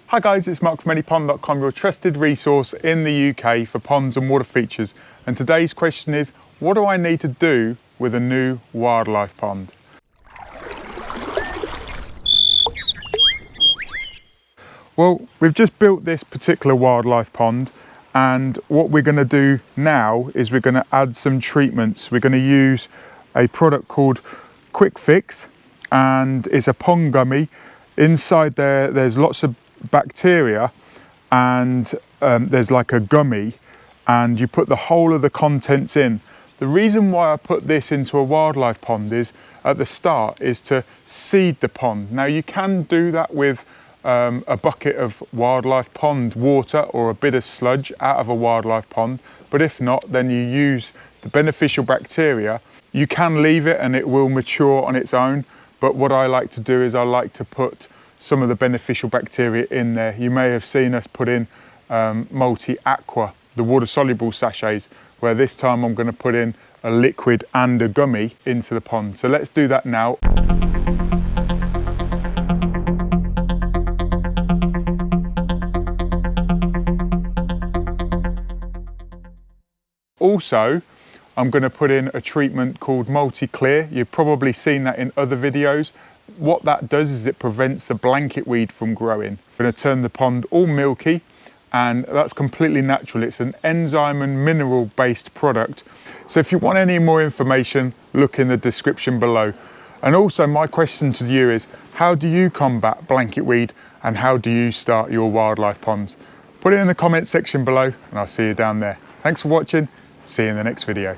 Hi guys, it's Mark from anypond.com, your trusted resource in the UK for ponds and water features. And today's question is, what do I need to do with a new wildlife pond? Well, we've just built this particular wildlife pond, and what we're going to do now is we're going to add some treatments. We're going to use a product called Quick Fix, and it's a pond gummy. Inside there's lots of bacteria, and there's like a gummy, and you put the whole of the contents in. The reason why I put this into a wildlife pond is at the start is to seed the pond. Now you can do that with a bucket of wildlife pond water or a bit of sludge out of a wildlife pond, but if not, then you use the beneficial bacteria. You can leave it and it will mature on its own, but what I like to do is I like to put some of the beneficial bacteria in there. You may have seen us put in Multi-Aqua, the water soluble sachets, where this time I'm going to put in a liquid and a gummy into the pond. So let's do that now. Also, I'm going to put in a treatment called MultiClear. You've probably seen that in other videos. What that does is it prevents the blanket weed from growing. I'm going to turn the pond all milky, and that's completely natural. It's an enzyme and mineral based product. So if you want any more information, look in the description below. And also my question to you is, how do you combat blanket weed and how do you start your wildlife ponds? Put it in the comment section below and I'll see you down there. Thanks for watching. See you in the next video.